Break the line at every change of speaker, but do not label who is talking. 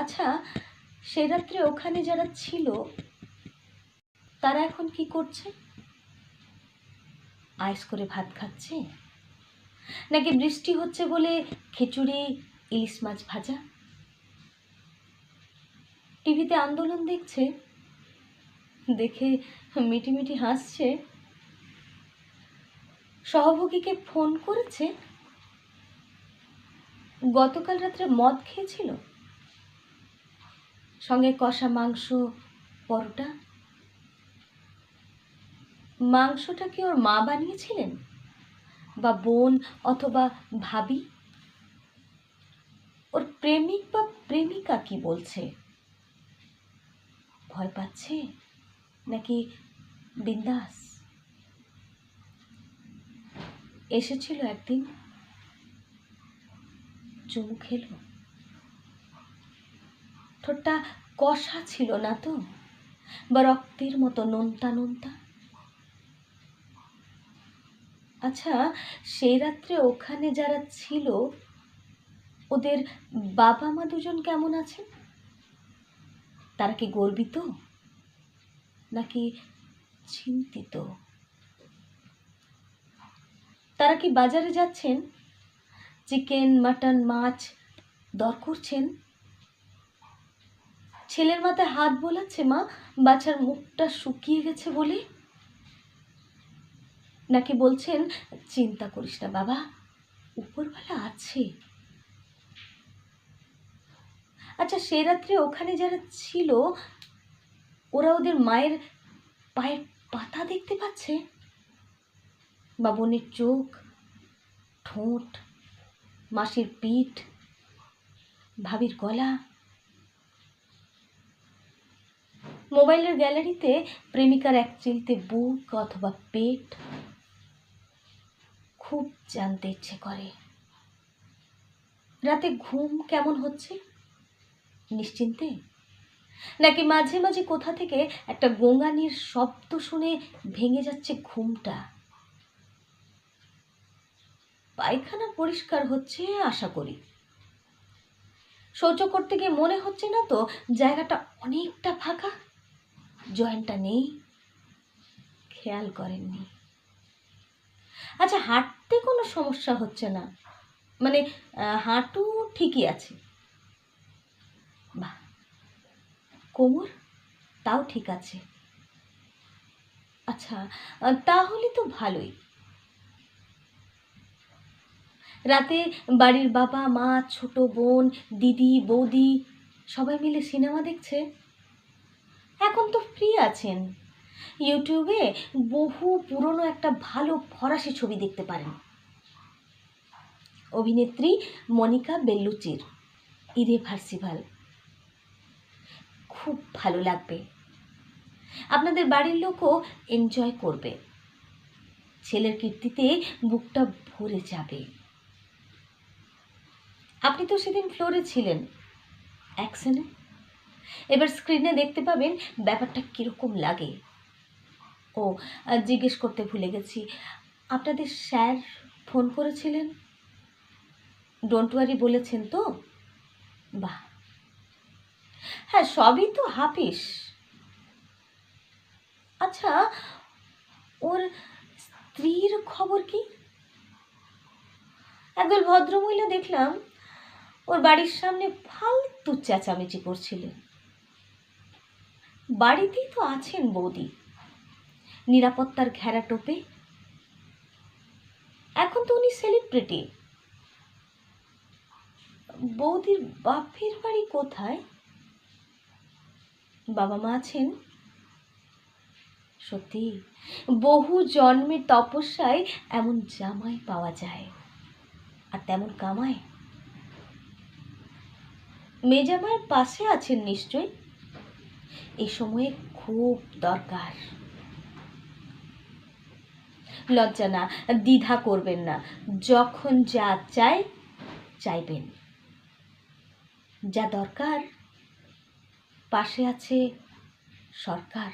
আচ্ছা, সে রাত্রে ওখানে যারা ছিল তারা এখন কি করছে? আয়েশ করে ভাত খাচ্ছে, নাকি বৃষ্টি হচ্ছে বলে খিচুড়ি, ইলিশ মাছ ভাজা? টিভিতে আন্দোলন দেখছে, দেখে মিটিমিটি হাসছে। সহভোগীকে ফোন করেছে, গতকাল রাত্রে মদ খেয়েছিল, সঙ্গে কষা মাংস, পরোটা। মাংসটা কি ওর মা বানিয়েছিলেন, বা বোন অথবা ভাবি? ওর প্রেমিক বা প্রেমিকা কি বলছে? ভয় পাচ্ছে নাকি বিন্দাস? এসেছিল একদিন, চুমু খেলো, ঠোঁটটা কষা ছিল না তো, বা রক্তের মতো নোনতা নোনতা? আচ্ছা, সেই রাত্রে ওখানে যারা ছিল ওদের বাবা মা দুজন কেমন আছেন? তারা কি গর্বিত নাকি চিন্তিত? তারা কি বাজারে যাচ্ছেন, চিকেন, মাটন, মাছ দর করছেন? ছেলের মাথায় হাত বোলাচ্ছে মা বাচ্চার মুখটা শুকিয়ে গেছে বলে? নাকি বলছেন, চিন্তা করিস না বাবা, উপরওয়ালা আছে? আচ্ছা, সে রাত্রে ওখানে যারা ছিল ওরা ওদের মায়ের পায়ের পাতা দেখতে পাচ্ছে, বা বোনের চোখ, ঠোঁট, মাসির পিঠ, ভাবির গলা? মোবাইলের গ্যালারিতে প্রেমিকার এক চিলতে বুক অথবা পেট? খুব জানতে ইচ্ছে করে। রাতে ঘুম কেমন হচ্ছে, নিশ্চিন্তে? নাকি মাঝে মাঝে কোথা থেকে একটা গোঙানির শব্দ শুনে ভেঙে যাচ্ছে ঘুমটা? পায়খানা পরিষ্কার হচ্ছে আশা করি। শৌচ করতে গিয়ে মনে হচ্ছে না তো জায়গাটা অনেকটা ফাঁকা, জয়েন্টটা নেই? খেয়াল করেননি? আচ্ছা, হাঁটতে কোনো সমস্যা হচ্ছে না, মানে হাঁটু ঠিকই আছে? বাহ, কোমর তাও ঠিক আছে? আচ্ছা, তাহলে তো ভালোই। রাতে বাড়ির বাবা মা, ছোট বোন, দিদি, বৌদি সবাই মিলে সিনেমা দেখছে? এখন তো ফ্রি আছেন, ইউটিউবে বহু পুরনো একটা ভালো ফরাসি ছবি দেখতে পারেন, অভিনেত্রী মনিকা বেল্লুচির ইরেভার্সিবল। খুব ভালো লাগবে, আপনাদের বাড়ির লোকও এনজয় করবে, ছেলের কীর্তিতে বুকটা ভরে যাবে। আপনি তো সেদিন ফ্লোরে ছিলেন অ্যাকশনে, এবার স্ক্রিনে দেখতে পাবেন ব্যাপারটা কীরকম লাগে। ও, জিজ্ঞেস করতে ভুলে গেছি, আপনাদের স্যার ফোন করেছিলেন? ডোন্ট ওয়ারি বলেছেন তো? বাহ, হ্যাঁ, সবই তো হাফিস। আচ্ছা, ওর স্ত্রীর খবর কি? একদল ভদ্রমহিলা দেখলাম ওর বাড়ির সামনে ফালতু চেঁচামেচি করছিলেন। বাড়িতেই তো আছেন বৌদি, নিরাপত্তার ঘেরা টোপে। এখন তো উনি সেলিব্রিটি। বৌদির বাপের বাড়ি কোথায়? বাবা মা আছেন? সত্যি, বহু জন্মের তপস্যায় এমন জামাই পাওয়া যায়, আর তেমন কামায়। মেজামায়ের পাশে আছেন নিশ্চয়, এই সময়ে খুব দরকার। লজ্জা না, দ্বিধা করবেন না, যখন যা চাই চাইবেন। যা দরকার, পাশে আছে সরকার।